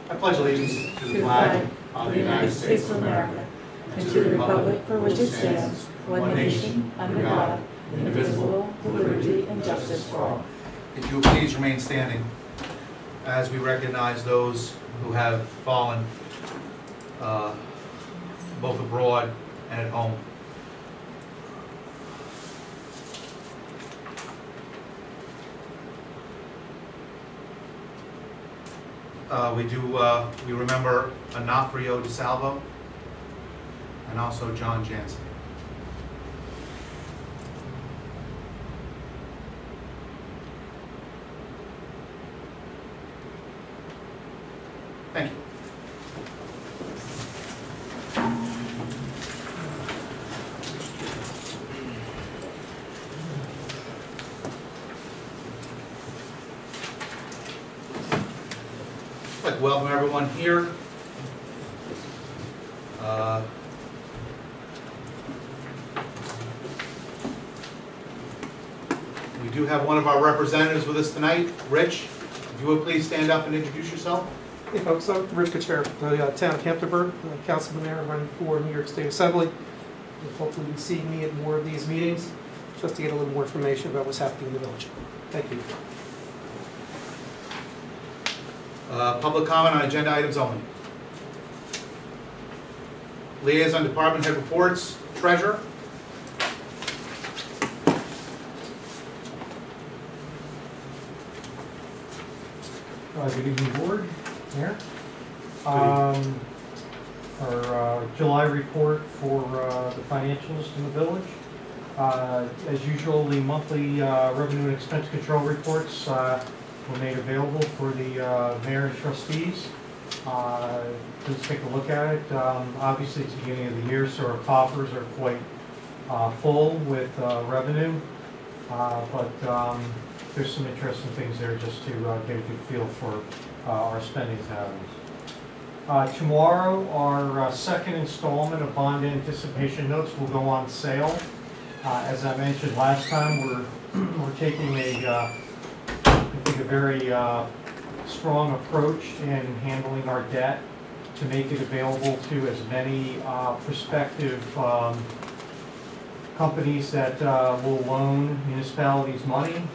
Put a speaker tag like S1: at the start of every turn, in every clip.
S1: I pledge allegiance
S2: to the flag of the United States of America and to the republic for which it stands, one nation, under God, indivisible, with liberty and justice for all.
S1: If you will please remain standing as we recognize those who have fallen both abroad and at home. We remember Onofrio DeSalvo and also John Jansen. Thank you. I'd like to welcome everyone here. We do have one of our representatives with us tonight. Rich, if you would please stand up and introduce yourself.
S3: Hey folks, I'm Rich Kucher, the town of Hamptonburg, councilman there running for New York State Assembly. You'll hopefully be seeing me at more of these meetings just to get a little more information about what's happening in the village. Thank you.
S1: Public comment on agenda items only. Liaison department head reports. Treasurer.
S4: Good evening, board. Mayor. Our July report for the financials in the village. As usual, the monthly revenue and expense control reports were made available for the mayor and trustees. Please take a look at it. Obviously, it's the beginning of the year, so our coffers are quite full with revenue, but there's some interesting things there just to get a good feel for our spending patterns. Tomorrow, our second installment of bond anticipation notes will go on sale. As I mentioned last time, we're taking a very strong approach in handling our debt to make it available to as many prospective companies that will loan municipalities money.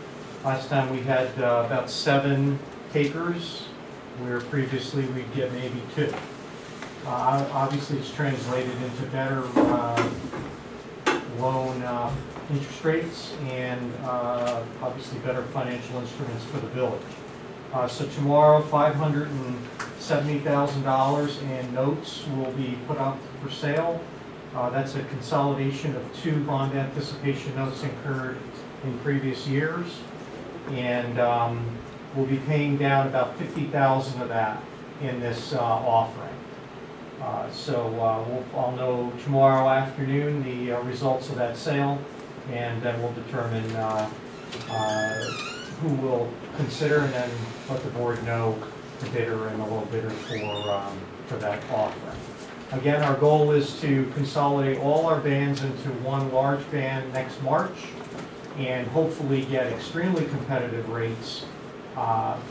S4: Last time we had about 7 takers, where previously we'd get maybe 2. Obviously it's translated into better loan interest rates and obviously better financial instruments for the village. So tomorrow, $570,000 in notes will be put out for sale. That's a consolidation of 2 bond anticipation notes incurred in previous years, and we'll be paying down about $50,000 of that in this offering. I'll know tomorrow afternoon the results of that sale, and then we'll determine who will consider, and then let the board know the bidder and the low bidder for that offering. Again, our goal is to consolidate all our bands into one large band next March, and hopefully get extremely competitive rates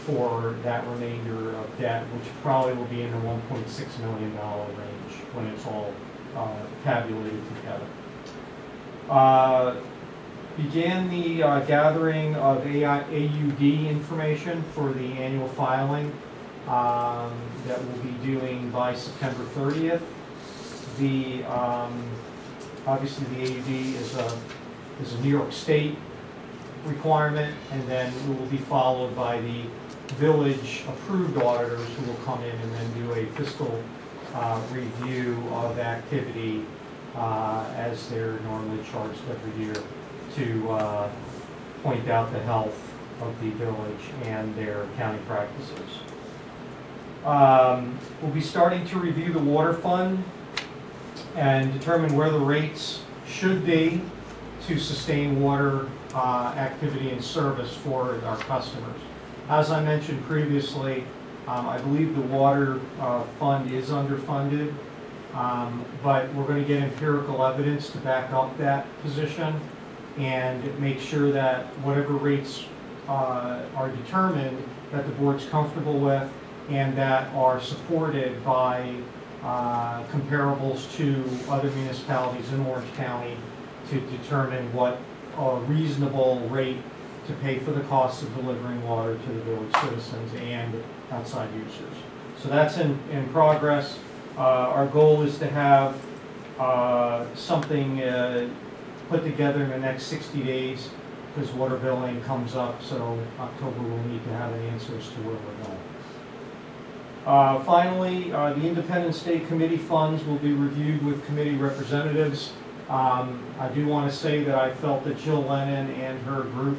S4: for that remainder of debt, which probably will be in the $1.6 million range when it's all tabulated together. Began the gathering of AUD information for the annual filing that we'll be doing by September 30th. Obviously the AUD is a New York State requirement, and then it will be followed by the village approved auditors who will come in and then do a fiscal review of activity as they're normally charged every year to point out the health of the village and their accounting practices. We'll be starting to review the water fund and determine where the rates should be to sustain water activity and service for our customers. As I mentioned previously, I believe the water fund is underfunded, but we're going to get empirical evidence to back up that position and make sure that whatever rates are determined that the board's comfortable with, and that are supported by comparables to other municipalities in Orange County to determine what a reasonable rate to pay for the cost of delivering water to the village citizens and outside users. So that's in progress. Our goal is to have something put together in the next 60 days because water billing comes up, so October we'll need to have answers to where we're going. Finally, the Independence Day Committee funds will be reviewed with committee representatives. I do want to say that I felt that Jill Lennon and her group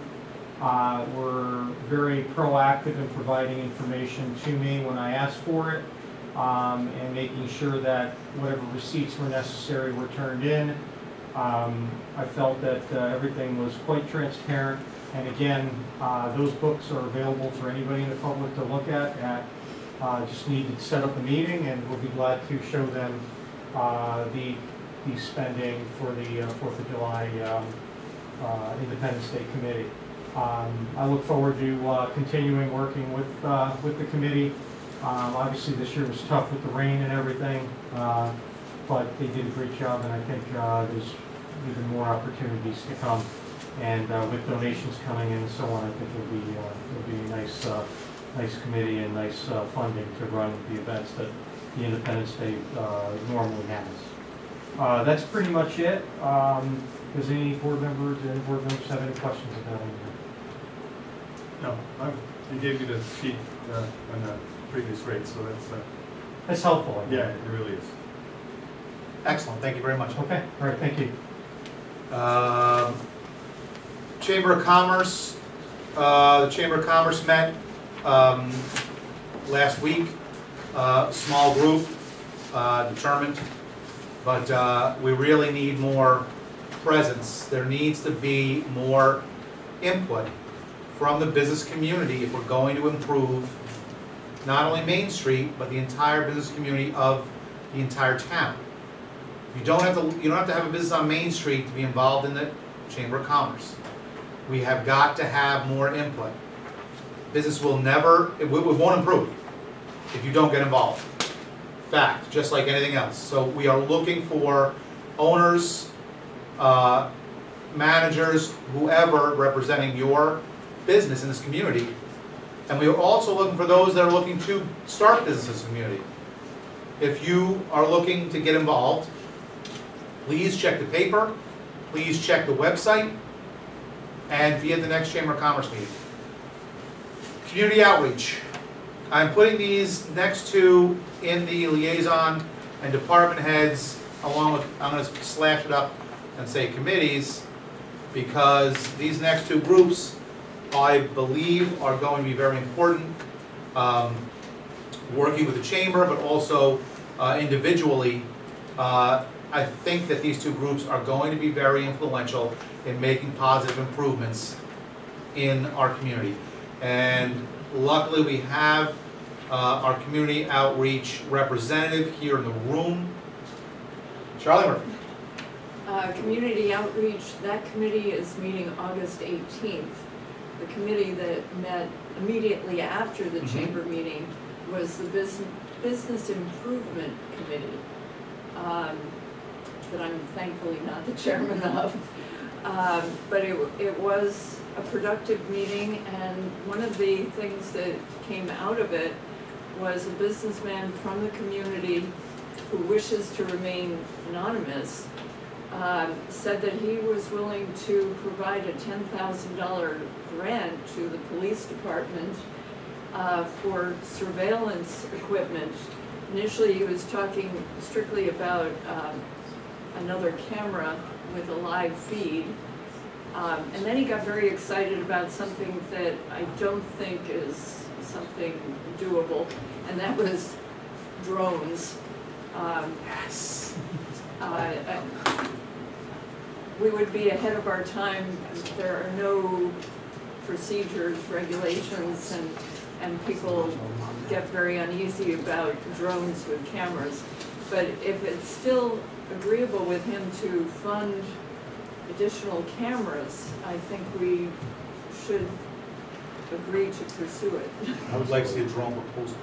S4: were very proactive in providing information to me when I asked for it, and making sure that whatever receipts were necessary were turned in. I felt that everything was quite transparent, and again, those books are available for anybody in the public to look at. Just need to set up a meeting, and we'll be glad to show them the spending for the 4th of July Independence Day Committee. I look forward to continuing working with the committee. Obviously, this year was tough with the rain and everything, but they did a great job, and I think there's even more opportunities to come. And with donations coming in and so on, I think it'll be a nice committee and nice funding to run the events that the Independence Day normally has. That's pretty much it. Does any board members have any questions about anything?
S5: No, you gave me the sheet on the previous rate, so
S4: That's helpful. I think.
S5: yeah, it really is.
S1: Excellent, thank you very much.
S4: Okay, all right, thank you.
S1: Chamber of Commerce, the Chamber of Commerce met last week, small group, determined, but we really need more presence. There needs to be more input from the business community if we're going to improve not only Main Street, but the entire business community of the entire town. You don't have to have a business on Main Street to be involved in the Chamber of Commerce. We have got to have more input. Business will never, it won't improve if you don't get involved. Fact, just like anything else. So we are looking for owners, managers, whoever representing your business in this community. And we are also looking for those that are looking to start businesses in the community. If you are looking to get involved, please check the paper, please check the website, and be at the next Chamber of Commerce meeting. Community outreach. I'm putting these next two in the liaison and department heads, along with, I'm going to slash it up and say committees, because these next two groups, I believe, are going to be very important, working with the Chamber, but also individually. I think that these two groups are going to be very influential in making positive improvements in our community. And luckily we have our community outreach representative here in the room, Charlie Murphy.
S2: Community outreach, that committee is meeting August 18th. The committee that met immediately after the chamber meeting was the Business Improvement Committee, that I'm thankfully not the chairman of. But it was a productive meeting, and one of the things that came out of it was a businessman from the community who wishes to remain anonymous, said that he was willing to provide a $10,000 grant to the police department for surveillance equipment. Initially he was talking strictly about another camera with a live feed, and then he got very excited about something that I don't think is something doable, and that was drones.
S1: Yes.
S2: We would be ahead of our time. There are no procedures, regulations, and people get very uneasy about drones with cameras. But if it's still agreeable with him to fund additional cameras, I think we should agree to pursue it.
S1: I would like to see a drone proposal.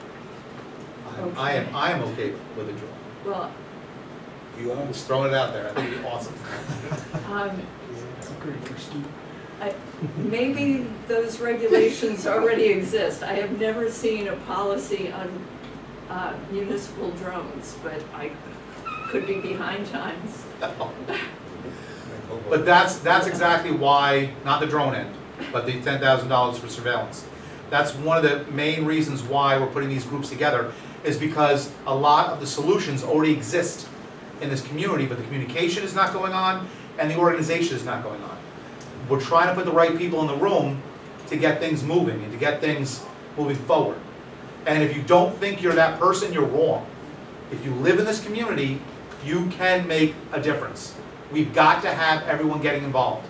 S1: I am okay with a drone.
S2: Well,
S6: You are?
S1: Just throwing it out there, I think it'd be awesome.
S2: maybe those regulations already exist. I have never seen a policy on municipal drones, but I could be behind times.
S1: But that's exactly why, not the drone end, but the $10,000 for surveillance. That's one of the main reasons why we're putting these groups together, is because a lot of the solutions already exist in this community, but the communication is not going on and the organization is not going on. We're trying to put the right people in the room to get things moving and to get things moving forward. And if you don't think you're that person, you're wrong. If you live in this community, you can make a difference. We've got to have everyone getting involved.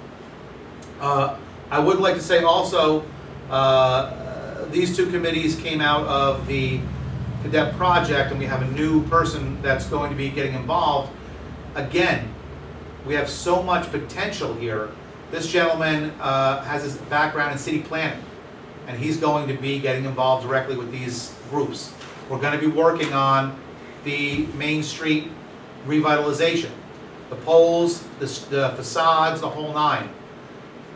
S1: I would like to say also, these two committees came out of the cadet project, and we have a new person that's going to be getting involved. Again, we have so much potential here. This gentleman has his background in city planning, and he's going to be getting involved directly with these groups. We're going to be working on the Main Street revitalization, the poles, the facades, the whole nine.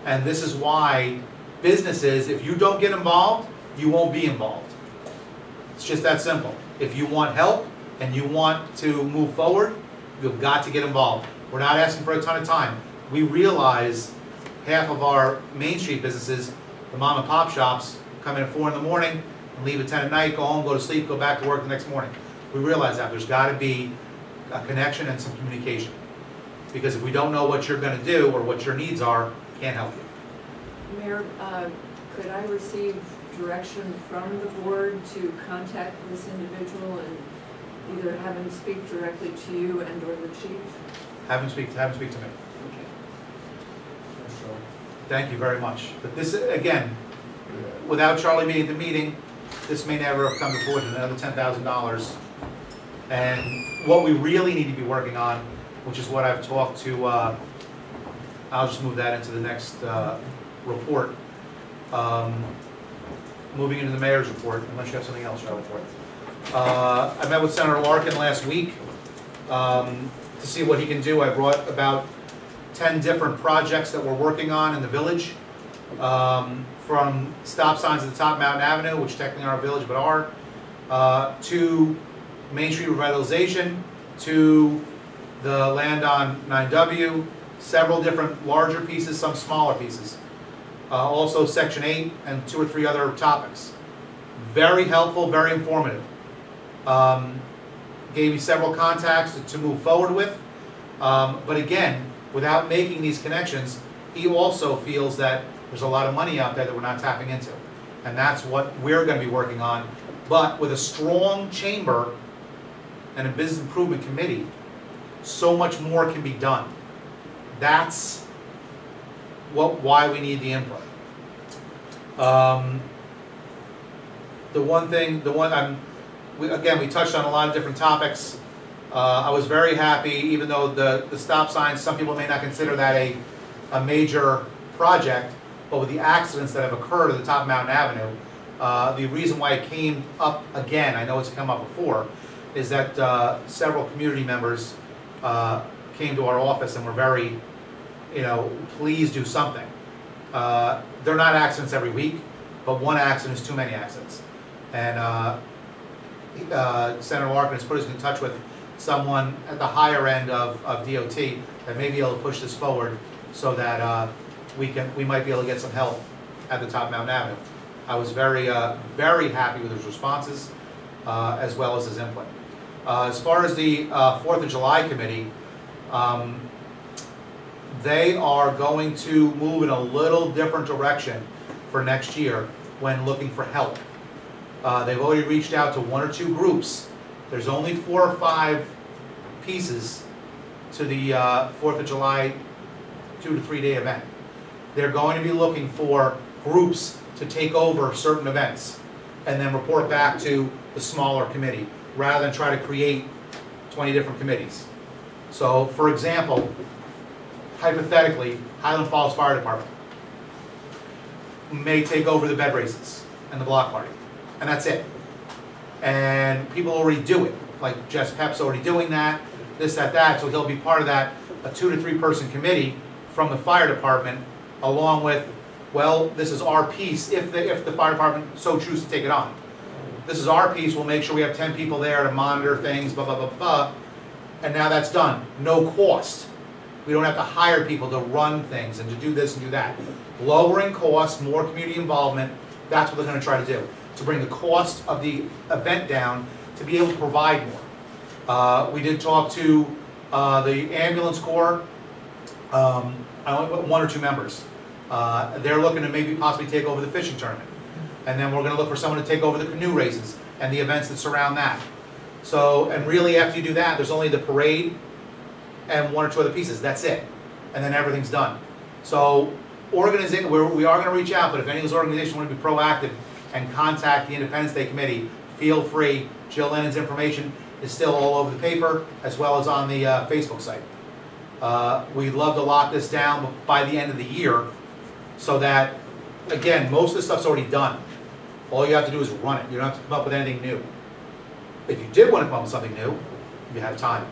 S1: And this is why businesses, if you don't get involved, you won't be involved. It's just that simple. If you want help and you want to move forward, you've got to get involved. We're not asking for a ton of time. We realize half of our Main Street businesses, the mom and pop shops, come in at 4 in the morning and leave at 10 at night, go home, go to sleep, go back to work the next morning. We realize that there's got to be a connection and some communication. Because if we don't know what you're going to do or what your needs are, can't help you.
S2: Mayor, could I receive direction from the board to contact this individual and either have him speak directly to you and or the chief?
S1: Have him speak to me.
S2: Okay.
S1: Thank you very much. But this, again, without Charlie being at the meeting, this may never have come before than another $10,000. And what we really need to be working on, which is what I've talked to, I'll just move that into the next report. Moving into the mayor's report, unless you have something else, Charlie. I met with Senator Larkin last week to see what he can do. I brought about 10 different projects that we're working on in the village, from stop signs at the top of Mountain Avenue, which technically aren't a village but are, to Main Street revitalization, to the land on 9W, several different larger pieces, some smaller pieces. Also Section 8 and 2 or 3 other topics. Very helpful, very informative. Gave me several contacts to move forward with. But again, without making these connections, he also feels that there's a lot of money out there that we're not tapping into. And that's what we're going to be working on. But with a strong chamber and a business improvement committee, so much more can be done. That's why we need the input. We touched on a lot of different topics. I was very happy, even though the stop signs, some people may not consider that a major project, but with the accidents that have occurred at the top of Mountain Avenue, the reason why it came up again, I know it's come up before, is that several community members came to our office and were very, please do something. They're not accidents every week, but one accident is too many accidents. And Senator Larkin has put us in touch with someone at the higher end of DOT that may be able to push this forward so that we might be able to get some help at the top of Mountain Avenue. I was very, very happy with his responses as well as his input. As far as the 4th of July committee, they are going to move in a little different direction for next year when looking for help. They've already reached out to 1 or 2 groups. There's only 4 or 5 pieces to the 4th of July 2 to 3 day event. They're going to be looking for groups to take over certain events and then report back to the smaller committee rather than try to create 20 different committees. So, for example, hypothetically, Highland Falls Fire Department may take over the bed races and the block party, and that's it. And people already do it, like Jess Pep's already doing that, this, that, so he'll be part of that, a 2 to 3 person committee from the fire department, along with, well, this is our piece, if the fire department so chooses to take it on. This is our piece, we'll make sure we have 10 people there to monitor things, blah, blah, blah, blah, and now that's done, no cost. We don't have to hire people to run things and to do this and do that. Lowering costs, more community involvement, that's what they're gonna try to do, to bring the cost of the event down, to be able to provide more. We did talk to the ambulance corps, I only put 1 or 2 members. They're looking to maybe possibly take over the fishing tournament. And then we're gonna look for someone to take over the canoe races and the events that surround that. So, and really after you do that, there's only the parade and 1 or 2 other pieces, that's it. And then everything's done. So, we are gonna reach out, but if any of those organizations wanna be proactive and contact the Independence Day Committee, feel free. Jill Lennon's information is still all over the paper, as well as on the Facebook site. We'd love to lock this down by the end of the year, so that, again, most of the stuff's already done. All you have to do is run it. You don't have to come up with anything new. If you did want to come up with something new, you have time.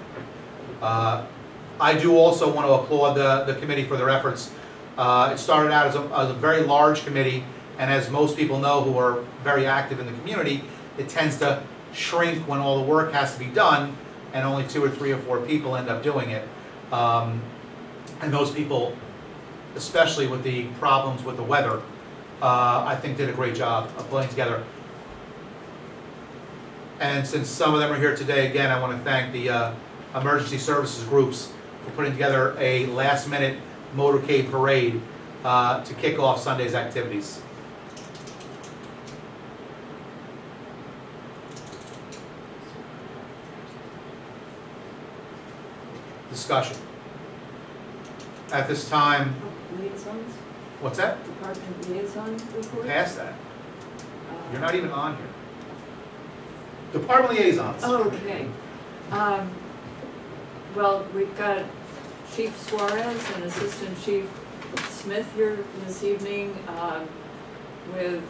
S1: I do also want to applaud the committee for their efforts. It started out as a very large committee, and as most people know who are very active in the community, it tends to shrink when all the work has to be done, and only 2 or 3 or 4 people end up doing it. And those people, especially with the problems with the weather, I think did a great job of pulling together. And since some of them are here today, again, I want to thank the emergency services groups for putting together a last-minute motorcade parade to kick off Sunday's activities. Discussion. At this time,
S2: Liaisons,
S1: what's that?
S2: department liaison report?
S1: Past that. You're not even on here. Department liaisons.
S2: Oh, okay. Well, we've got Chief Suarez and Assistant Chief Smith here this evening with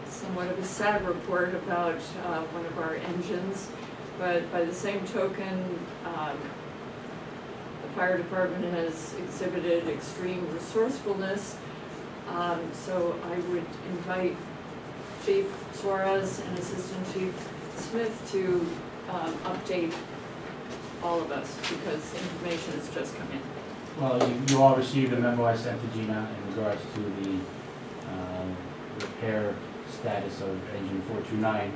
S2: somewhat of a sad report about one of our engines. But by the same token, the fire department has exhibited extreme resourcefulness. So I would invite Chief Suarez and Assistant Chief Smith to update all of us, because information has just come in.
S6: Well, you all received the memo I sent to Gina in regards to the repair status of engine 429.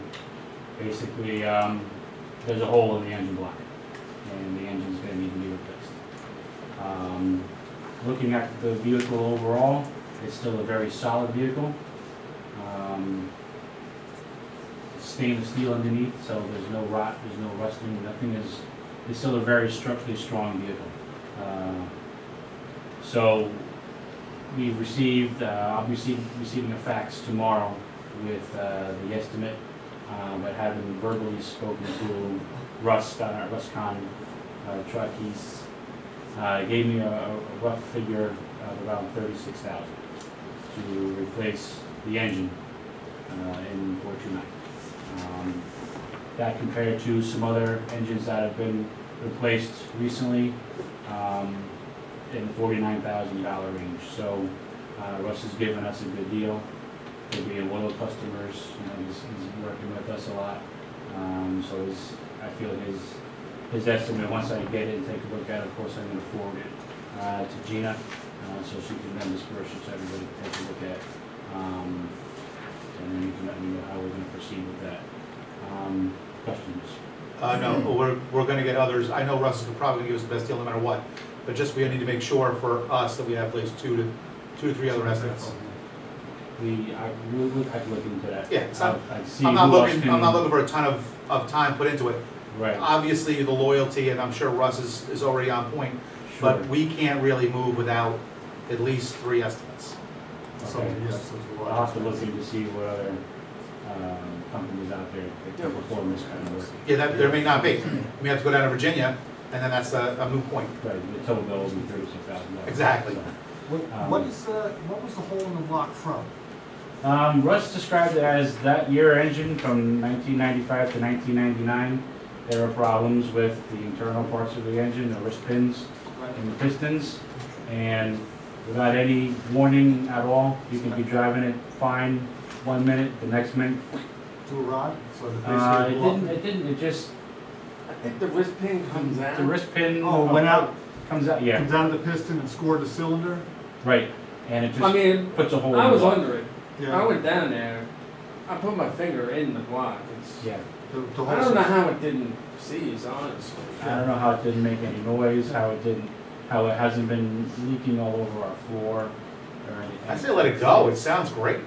S6: Basically, there's a hole in the engine block, and the engine's going to need to be replaced. Looking at the vehicle overall, it's still a very solid vehicle. Stainless steel underneath, so there's no rot, there's no rusting, nothing is. It's still a very structurally strong vehicle. So we've received, I'll be receiving a fax tomorrow with the estimate, but having verbally spoken to Russ down at RusCon truck, he's gave me a rough figure of around $36,000 to replace the engine in 429. That compared to some other engines that have been replaced recently in the $49,000 range. So Russ has given us a good deal. He'll be loyal customers. You know, he's working with us a lot. So I feel his estimate, once I get it and take a look at it, of course I'm going to forward it to Gina so she can then disperse it to everybody to take a look at. And then you can let me know how we're going to proceed with that. Questions?
S1: No, we're going to get others. I know Russ is probably going to give us the best deal no matter what, but just we need to make sure for us that we have at least 2 to 3 other estimates.
S6: I would have to look into that.
S1: Yeah, it's not,
S6: I'd see
S1: I'm not
S6: who else
S1: looking.
S6: can-
S1: I'm not looking for a ton of time put into it.
S6: Right.
S1: Obviously, the loyalty, and I'm sure Russ is already on point,
S6: Sure.
S1: but we can't really move without at least 3 estimates.
S5: So,
S6: Okay.
S5: yes, that's a lot.
S6: I'll have to look into see what other companies out there that can perform this kind of work.
S1: Yeah, there may not be. We have to go down to Virginia, and then that's a moot point.
S6: Right, the total bill will be $36,000.
S1: Exactly.
S6: So,
S7: What was the hole in the block from?
S6: Russ described it as that year engine from 1995 to 1999. There were problems with the internal parts of the engine, the wrist pins and the pistons, and without any warning at all, you can be driving it fine 1 minute, the next minute.
S5: To a rod, so the
S6: It
S5: basically blew up.
S6: didn't, it just,
S7: I think the wrist pin comes out.
S6: the wrist pin.
S5: Oh, it went out,
S6: Comes out, yeah,
S5: comes out of the piston and scored the cylinder?
S6: right, and it
S7: I
S6: just
S7: mean,
S6: puts a hole.
S7: I
S6: in
S7: was
S6: the-
S7: under it. I
S5: Yeah.
S7: went down there. I put my finger in the block. It's,
S6: Yeah,
S5: The
S7: I
S5: whole
S7: don't know how it didn't seize, honestly.
S6: I don't know how it didn't make any noise, how it hasn't been leaking all over our floor or anything.
S1: I say let it go, it sounds great.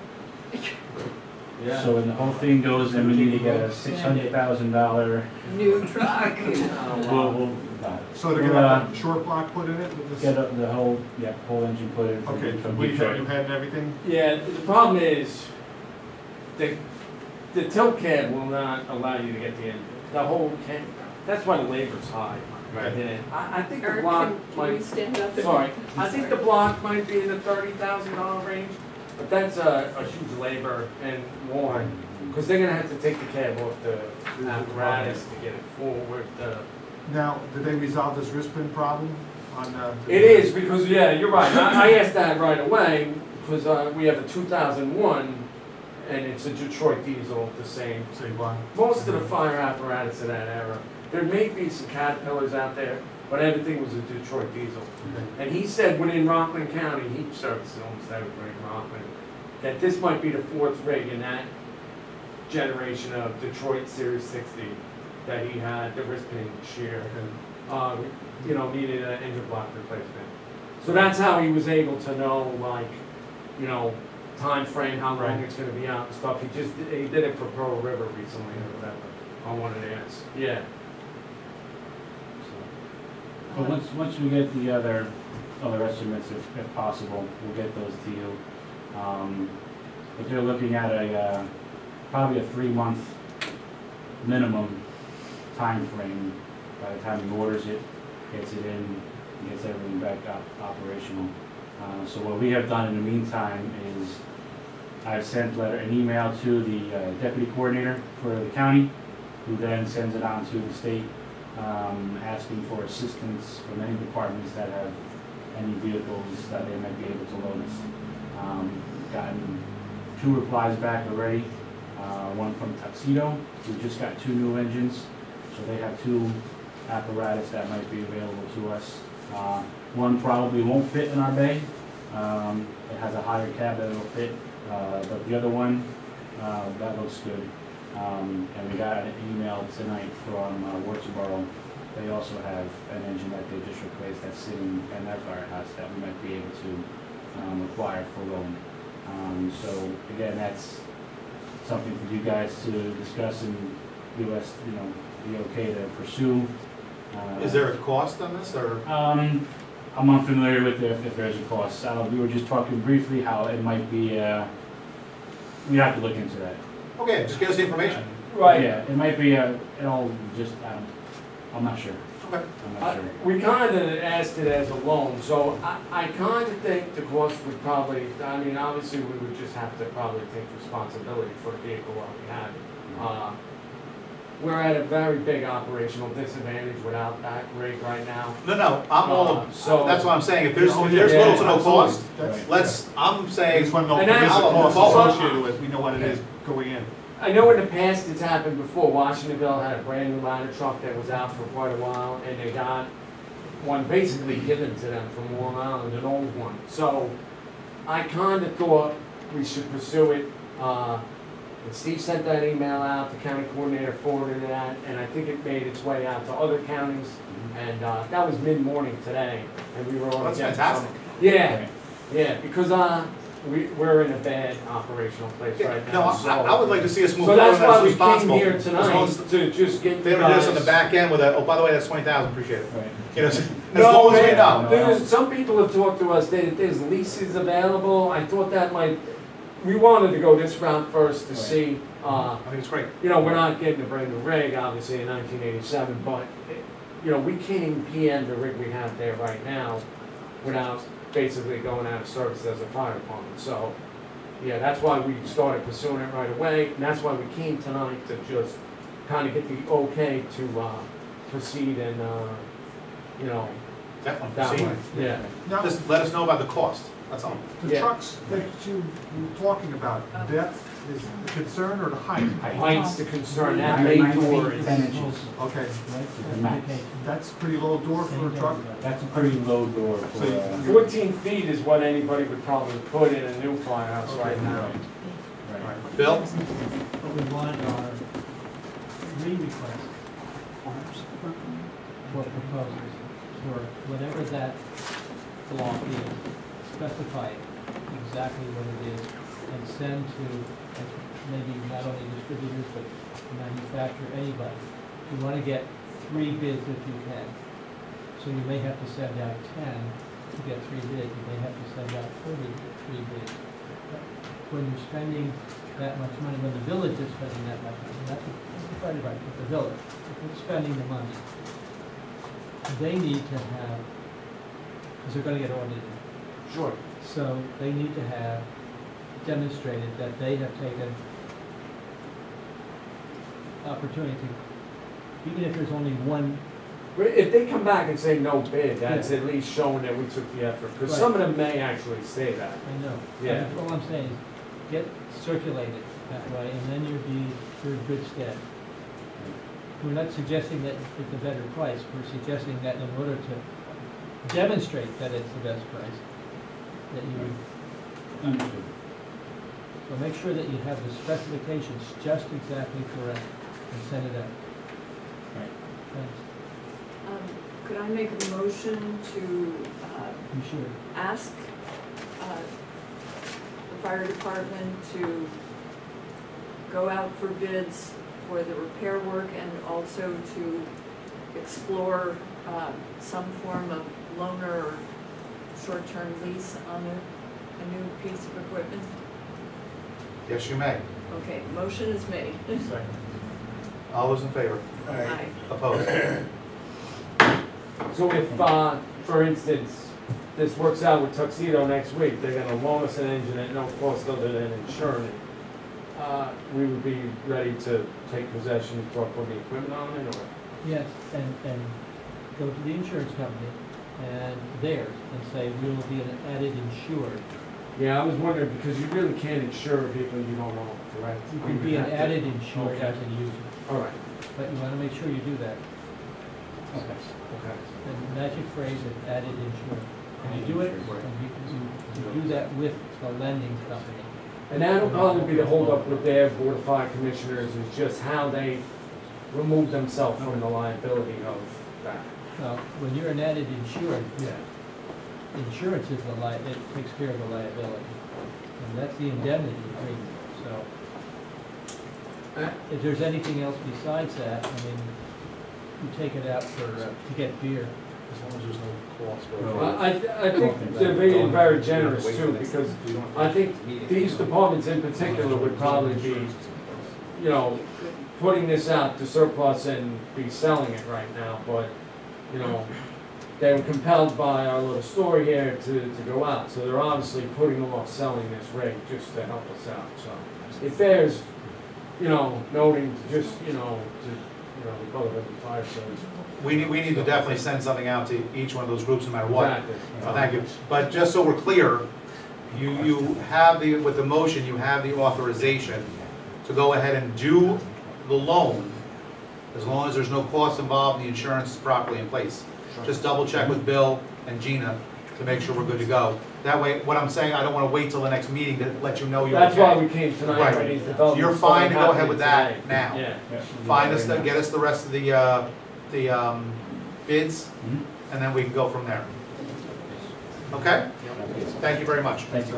S7: Yeah.
S6: So when the whole thing goes, then we need to get a $600,000.
S2: New truck.
S6: We'll
S5: So they're gonna have a short block put in it with
S6: get
S5: this?
S6: the whole engine put in from
S5: Okay,
S6: from
S5: we had,
S6: Detroit.
S5: you had everything?
S7: Yeah, the problem is, the tilt cab will not allow you to get the engine. The whole cab, that's why the labor's high.
S5: Right.
S7: And I think the
S2: Eric,
S7: block
S2: can you
S7: might,
S2: stand up? and-
S7: sorry, I think the block might be in the $30,000 range, but that's a huge labor and warrant. Because they're gonna have to take the cab off the apparatus to get it forward.
S5: Now, did they resolve this wrist pin problem on,
S7: It is, because, yeah, you're right. I asked that right away, because we have a 2001, and it's a Detroit diesel, the same.
S5: Same block?
S7: Most of the fire apparatus of that era, there may be some Caterpillars out there, but everything was a Detroit diesel.
S5: Okay.
S7: And he said within Rockland County, he services almost everybody in Rockland, that this might be the fourth rig in that generation of Detroit Series 60 that he had the wrist pin shear, needed an engine block replacement. So that's how he was able to know, like, time frame, how long
S5: Right.
S7: it's gonna be out and stuff. He did it for Pearl River recently or whatever, on one of theirs. Yeah.
S6: But once we get the other estimates, if possible, we'll get those to you. But they're looking at probably a 3-month minimum time frame by the time he orders it, gets it in, and gets everything back operational. So what we have done in the meantime is I've sent an email to the deputy coordinator for the county, who then sends it on to the state, asking for assistance from any departments that have any vehicles that they might be able to loan us. Gotten 2 replies back already. One from Tuxedo, who just got 2 new engines, so they have 2 apparatus that might be available to us. One probably won't fit in our bay. It has a higher cab that it'll fit, but the other one, that looks good. And we got an email tonight from Wardsboro. They also have an engine that they just replaced that's sitting in their firehouse that we might be able to acquire for loan. So again, that's something for you guys to discuss and give us, be okay to pursue.
S1: Is there a cost on this, or?
S6: I'm unfamiliar with if there's a cost. We were just talking briefly how it might be, we have to look into that.
S1: Okay, just give us the information.
S7: Right.
S6: Yeah, it might be, it'll just, I'm not sure.
S1: Okay.
S6: I'm not sure.
S7: We kind of asked it as a loan, so I kind of think the cost would probably, obviously we would just have to probably take responsibility for the vehicle while we have it. We're at a very big operational disadvantage without that rig right now.
S1: No, I'm all,
S7: So-
S1: that's what I'm saying, if there's
S5: Yeah,
S1: little to no
S5: absolutely.
S1: cost,
S5: That's-
S1: I'm
S5: I
S1: saying,
S5: just wanna know if
S7: And
S5: there is a
S7: that's-
S5: cost
S1: I'll-
S5: associated with, we know what it is going in.
S7: I know in the past it's happened before. Washingtonville had a brand new ladder truck that was out for quite a while, and they got one basically given to them from Long Island, an old one. So I kind of thought we should pursue it. And Steve sent that email out, the county coordinator forwarded that, and I think it made its way out to other counties. And that was mid-morning today, and we were all
S1: That's
S7: getting
S1: fantastic.
S7: some- Yeah, because we're in a bad operational place right now.
S1: no, I would like to see us move
S7: So
S1: forward
S7: that's
S1: as
S7: why
S1: soon
S7: we
S1: as possible.
S7: came here
S1: As long
S7: tonight,
S1: as
S7: to just get
S1: They
S7: you
S1: were just on
S7: guys.
S1: the back end with by the way, that's 20,000, appreciate it.
S6: Right.
S1: As
S7: No,
S1: long as we
S7: man,
S1: know.
S7: there's, some people have talked to us, there's leases available, I thought that we wanted to go this route first to
S6: Right.
S7: see,
S1: I think it's great.
S7: we're not getting a brand new rig, obviously, in 1987, but, we can't even PM the rig we have there right now without basically going out of service as a fire department, so yeah, that's why we started pursuing it right away, and that's why we came tonight to just kind of get the okay to, proceed and, you know,
S1: Definitely.
S7: that
S1: See,
S7: way, yeah.
S5: Now,
S1: just let us know about the cost, that's all.
S5: the
S7: Yeah.
S5: trucks that you were talking about, depth is the concern or the height?
S7: Height's the concern, that
S6: 9
S7: main
S6: feet,
S7: door is.
S6: 10 inches.
S5: Okay,
S6: Is the max.
S5: that's a pretty low door for a truck?
S6: That's a pretty low door for,
S5: So you-
S7: 14 feet is what anybody would probably put in a new firehouse right now.
S6: right.
S1: Bill?
S8: What we want are three requests for proposals for whatever that block is. Specify exactly what it is and send to maybe not only distributors but manufacturer, anybody. You want to get 3 bids if you can. So you may have to send out 10 to get 3 bids. You may have to send out 30 to get 3 bids. But when you're spending that much money, when the village is spending that much money, not the fire department, but the village, if it's spending the money, they need to have, because they're gonna get audited,
S7: Sure.
S8: so they need to have demonstrated that they have taken opportunity, even if there's only one,
S7: If they come back and say no bid, that's at least showing that we took the effort, because
S8: Right.
S7: some of them may actually say that.
S8: I know.
S7: Yeah.
S8: All I'm saying is, get circulated that way, and then you're in good stead. We're not suggesting that it's a better price, we're suggesting that in order to demonstrate that it's the best price, that you would,
S6: Understood.
S8: so make sure that you have the specifications just exactly correct and send it out.
S6: Right.
S8: Thanks.
S2: Could I make a motion to
S8: You should.
S2: ask the fire department to go out for bids for the repair work and also to explore some form of loaner or short-term lease on a new piece of equipment?
S1: Yes, you may.
S2: Okay, motion is made.
S1: All those in favor?
S2: Aye.
S1: Opposed?
S7: So if, for instance, this works out with Tuxedo next week, they're gonna loan us an engine at no cost other than insuring it, we would be ready to take possession and start putting the equipment on it, or?
S8: Yes, and go to the insurance company and theirs and say, we will be an added insured.
S7: Yeah, I was wondering, because you really can't insure a vehicle you don't own, correct?
S8: You could be an added insured
S7: Okay.
S8: as a user,
S7: All right,
S8: but you wanna make sure you do that.
S6: Okay.
S7: okay.
S8: And the magic phrase is added insured. And you do it, and you do that with the lending company.
S7: And that'll probably be the holdup with their Board of Fire Commissioners, is just how they remove themselves from the liability of that.
S8: Now, when you're an added insured,
S7: Yeah.
S8: insurance is it takes care of the liability. And that's the indemnity agreement, so. If there's anything else besides that, I mean, you take it out for, to get beer.
S5: As long as there's no cost.
S6: Well,
S7: I think they're being very generous too, because I think these departments in particular would probably be, you know, putting this out to surplus and be selling it right now, but, you know, they were compelled by our little story here to go out, so they're obviously putting off selling this rig just to help us out, so. It bears, you know, noting to just, you know, the Brotherhood of Fire Service.
S1: We need to definitely send something out to each one of those groups, no matter what.
S7: Exactly.
S1: Thank you. But just so we're clear, you have with the motion, you have the authorization to go ahead and do the loan, as long as there's no cost involved and the insurance is properly in place. Just double check with Bill and Gina to make sure we're good to go. That way, what I'm saying, I don't want to wait till the next meeting to let you know you're okay.
S7: That's why we came tonight,
S1: Right.
S7: ready to
S1: So
S7: develop.
S1: you're fine to go ahead with that now.
S7: Yeah.
S1: Find us, get us the rest of the bids,
S6: Mhm.
S1: and then we can go from there. Okay? Thank you very much.
S6: Thank you.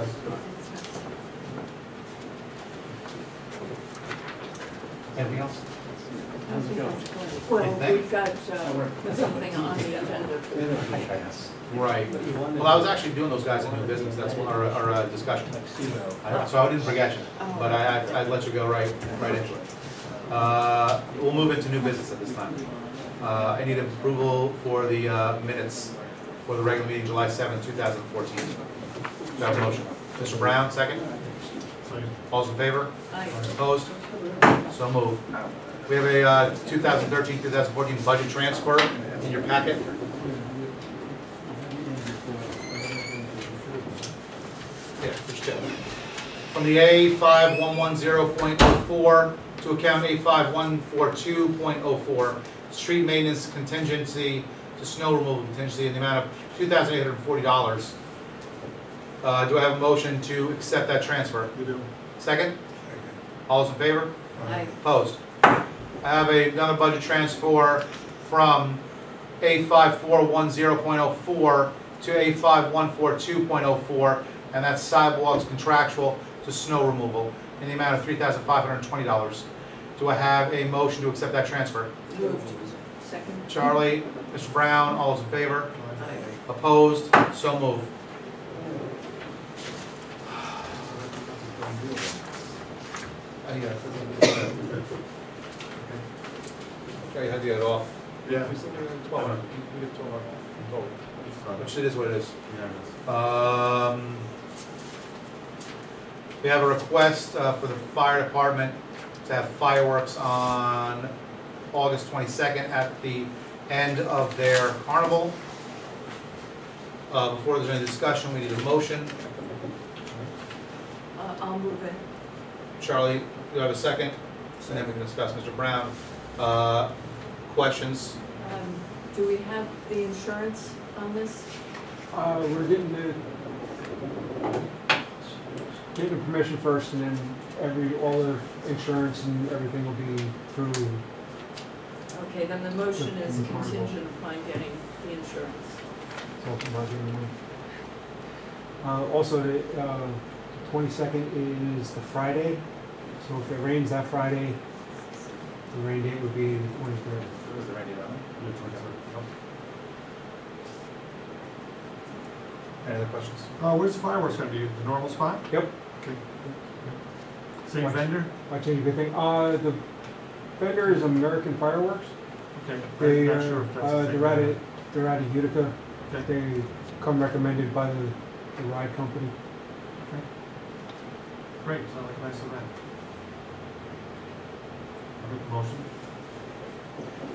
S1: Anything else?
S2: Well,
S1: Anything?
S2: we've got something on the agenda.
S1: Right. Well, I was actually doing those guys in new business, that's our discussion. So I didn't forget you, but I let you go right into it. We'll move into new business at this time. I need approval for the minutes for the regular meeting July 7, 2014. Do I have a motion? Mr. Brown, second?
S5: Second.
S1: All's in favor?
S2: Aye.
S1: Opposed? So moved. We have a 2013-2014 budget transfer in your packet. Yeah, just check. From the A5110.04 to account A5142.04, street maintenance contingency to snow removal contingency in the amount of $2,840. Do I have a motion to accept that transfer?
S5: You do.
S1: Second? All those in favor?
S2: Aye.
S1: Opposed? I have another budget transfer from A5410.04 to A5142.04, and that's sidewalks contractual to snow removal in the amount of $3,520. Do I have a motion to accept that transfer?
S2: Moved. Second.
S1: Charlie, Mr. Brown, all those in favor?
S2: Aye.
S1: Opposed? So moved. Okay, how do you get it off?
S5: Yeah.
S1: We said we had 12 hours. We get 12 hours in total. Which it is what it is. We have a request for the fire department to have fireworks on August 22nd at the end of their carnival. Before there's any discussion, we need a motion.
S2: I'll move it.
S1: Charlie, do you have a second? And then we can discuss. Mr. Brown, questions?
S2: Do we have the insurance on this?
S9: We're getting the permission first, and then all the insurance and everything will be through.
S2: Okay, then the motion is contingent upon getting the insurance.
S9: Also, the 22nd is the Friday, so if it rains that Friday, the rain date would be the 23rd.
S1: Who's the ready Any other questions?
S5: Where's the fireworks gonna be? The normal spot?
S9: Yep.
S5: Okay. Same vendor?
S9: I change a good thing. The vendor is American Fireworks.
S5: Okay.
S9: They
S5: I'm not sure if that's the same vendor.
S9: they're out of Utica.
S5: Okay.
S9: They come recommended by the ride company.
S5: Okay. Great, sounds like a nice event. I make a motion.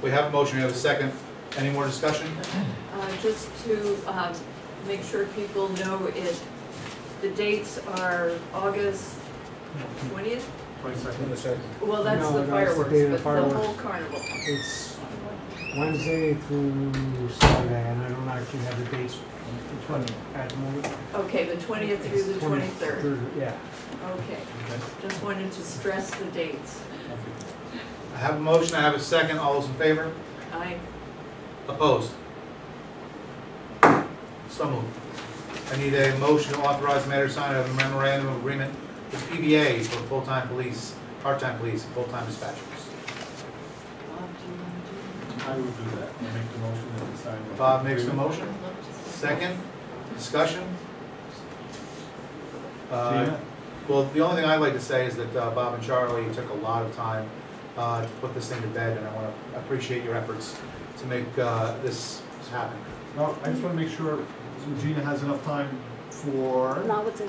S1: We have a motion, we have a second. Any more discussion?
S2: Just to make sure people know it, the dates are August 20th?
S5: 22nd.
S2: Well, that's
S9: No,
S2: the
S9: that's the
S2: fireworks,
S9: day of the
S2: but the
S9: fireworks.
S2: whole carnival.
S9: It's Wednesday through Saturday, and I don't actually have the dates at the moment.
S2: Okay, the 20th through the 23rd.
S9: Yeah.
S2: Okay, just wanted to stress the dates.
S1: I have a motion, I have a second. All those in favor?
S2: Aye.
S1: Opposed? So moved. I need a motion to authorize the mayor to sign a memorandum of agreement with PBA for full-time police, part-time police, and full-time dispatchers.
S2: Bob, do you want to
S5: I would do that. I make the motion that we sign.
S1: Bob makes the motion. Second, discussion. Well, the only thing I'd like to say is that Bob and Charlie took a lot of time to put this thing to bed, and I want to appreciate your efforts to make this happen.
S5: No, I just want to make sure Gina has enough time for.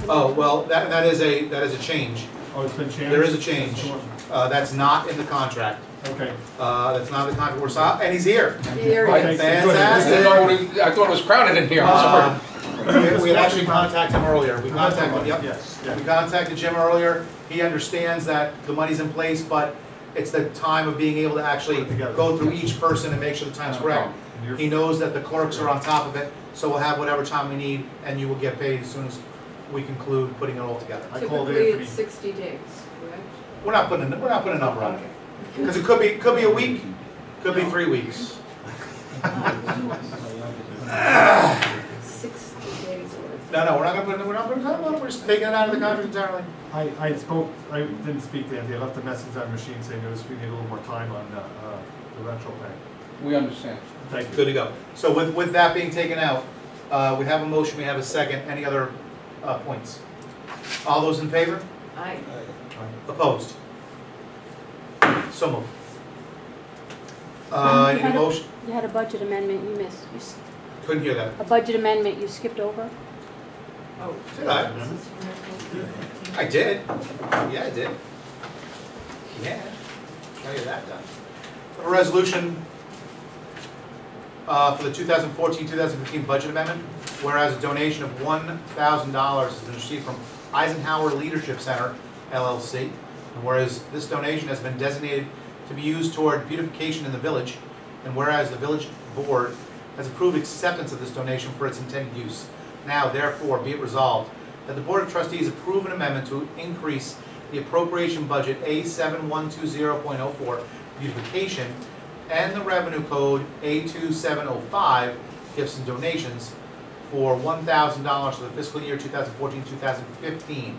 S1: Oh, well, that is a change.
S5: Oh, it's been changed?
S1: There is a change. That's not in the contract.
S5: Okay.
S1: That's not in the contract. We're and he's here.
S2: Here it is.
S1: Fantastic.
S10: I thought it was crowded in here.
S1: We had actually contacted him earlier. We contacted him, yep.
S5: Yes,
S1: We
S5: yeah.
S1: contacted Jim earlier. He understands that the money's in place, but it's the time of being able to actually go through each person and make sure the time's correct. He knows that the clerks are on top of it, so we'll have whatever time we need, and you will get paid as soon as we conclude putting it all together.
S5: I called
S2: Typically,
S5: Anthony.
S2: it's 60 days, correct?
S1: We're not putting a number on it, because it could be a week, could be 3 weeks.
S2: 60 days worth.
S1: No, we're not gonna put it. We're just taking it out of the contract entirely.
S5: I didn't speak to Anthony. I left a message on the machine saying we need a little more time on the retro pay.
S10: We understand.
S5: Thank you.
S1: Good to go. So with that being taken out, we have a motion, we have a second. Any other points? All those in favor?
S2: Aye.
S1: Opposed? So moved. Any motion?
S11: You had a budget amendment you missed.
S1: Couldn't hear that.
S11: A budget amendment you skipped over?
S2: Oh.
S1: Did I?
S2: This is-
S1: I did. Yeah, I did. Yeah. Tell you that done. A resolution for the 2014-2015 budget amendment, whereas a donation of $1,000 has been received from Eisenhower Leadership Center, LLC, and whereas this donation has been designated to be used toward beautification in the village, and whereas the village board has approved acceptance of this donation for its intended use. Now, therefore, be it resolved that the Board of Trustees approve an amendment to increase the appropriation budget A7120.04 beautification and the revenue code A2705 gifts and donations for $1,000 for the fiscal year 2014-2015. Can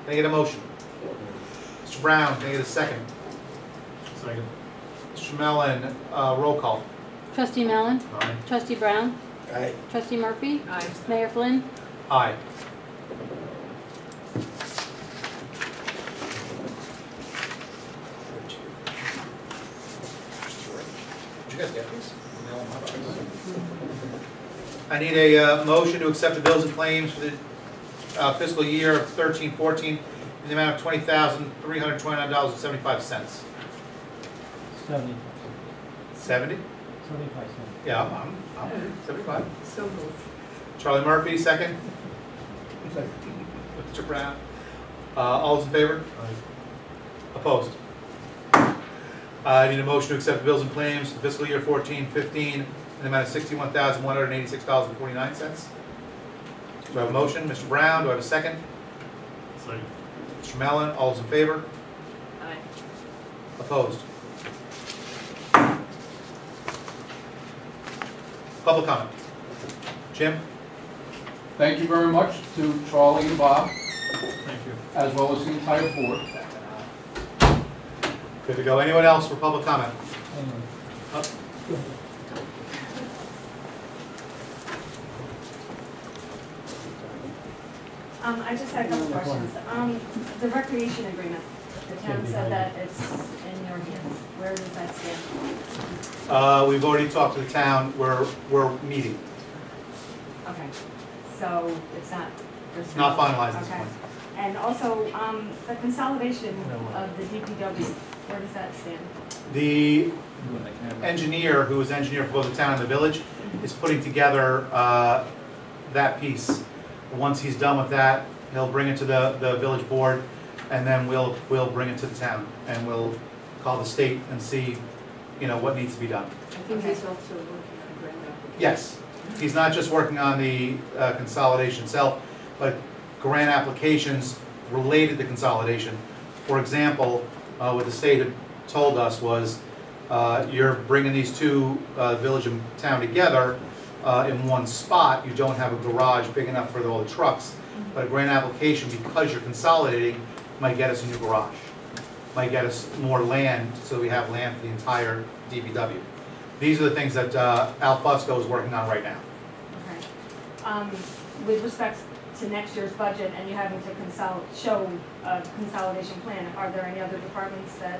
S1: I get a motion? Mr. Brown, can I get a second?
S5: Second.
S1: Mr. Mellon, roll call.
S11: Trustee Mellon?
S5: Aye.
S11: Trustee Brown?
S9: Aye.
S11: Trustee Murphy?
S2: Aye.
S11: Mayor Flynn?
S1: Aye. Did you guys get these? I need a motion to accept the bills and claims for the fiscal year of 13-14 in the amount of $20,329.75.
S8: 70,
S1: 70?
S8: 75 cents.
S1: Yeah, I'm 75.
S2: So moved.
S1: Charlie Murphy, second. Mr. Brown. All those in favor?
S5: Aye.
S1: Opposed? I need a motion to accept the bills and claims for fiscal year 14-15 in the amount of $61,186.49. Do I have a motion? Mr. Brown, do I have a second?
S5: Second.
S1: Mr. Mellon, all those in favor?
S2: Aye.
S1: Opposed? Public comment. Jim?
S10: Thank you very much to Charlie and Bob,
S5: Thank you.
S10: as well as the entire board.
S1: Good to go. Anyone else for public comment?
S8: Hang on.
S12: I just had a couple questions. The recreation agreement, the town said that it's in your hands. Where does that stand?
S1: We've already talked to the town. We're meeting.
S12: Okay, so it's not.
S1: It's not finalized at this
S12: Okay.
S1: point.
S12: And also, the consolidation of the DPW, where does that stand?
S1: The engineer, who is engineer for both the town and the village, is putting together that piece. Once he's done with that, he'll bring it to the village board, and then we'll bring it to the town, and we'll call the state and see, what needs to be done.
S2: I think he's also working on a grant application.
S1: Yes, he's not just working on the consolidation itself, but grant applications related to consolidation. For example, what the state had told us was, you're bringing these two village and town together in one spot. You don't have a garage big enough for all the trucks, but a grant application, because you're consolidating, might get us a new garage, might get us more land, so we have land for the entire DPW. These are the things that Al Fusco is working on right now.
S12: Okay. With respect to next year's budget and you having to show a consolidation plan, are there any other departments that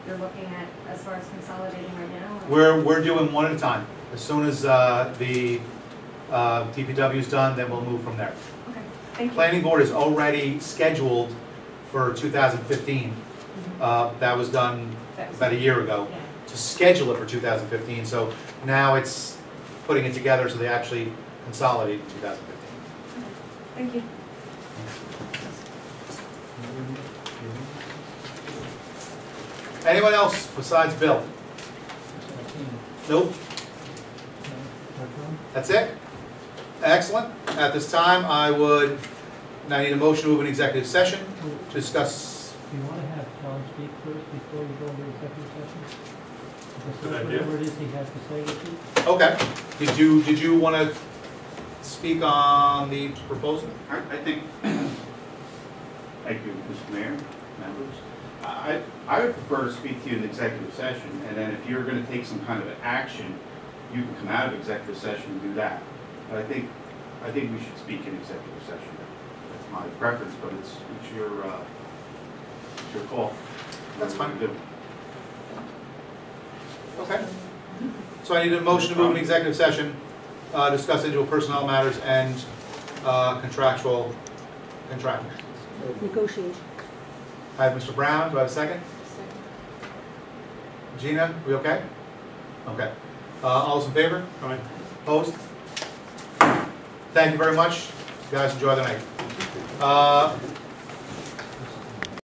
S12: you're looking at as far as consolidating right now?
S1: We're doing one at a time. As soon as the DPW is done, then we'll move from there.
S12: Okay, thank you.
S1: Planning board is already scheduled for 2015. That was done about a year ago
S12: Yeah.
S1: to schedule it for 2015. So now it's putting it together so they actually consolidate in 2015.
S12: Thank you.
S1: Anyone else besides Bill? Nope. That's it? Excellent. At this time, I need a motion to move an executive session to discuss.
S8: Do you want to have John speak first before we go into executive session?
S5: Good idea.
S8: Whatever it is he has to say with you.
S1: Okay. Did you want to speak on the proposal?
S13: I think, thank you, Mr. Mayor, members. I would prefer to speak to you in executive session, and then if you're going to take some kind of action, you can come out of executive session and do that. But I think we should speak in executive session. That's my preference, but it's your call.
S1: That's fine.
S13: What you do.
S1: Okay. So I need a motion to move an executive session, discuss individual personnel matters and contractual.
S11: negotiations.
S1: I have Mr. Brown, do I have a second? Gina, we okay? Okay. All those in favor?
S5: Aye.
S1: Opposed? Thank you very much. You guys enjoy the night.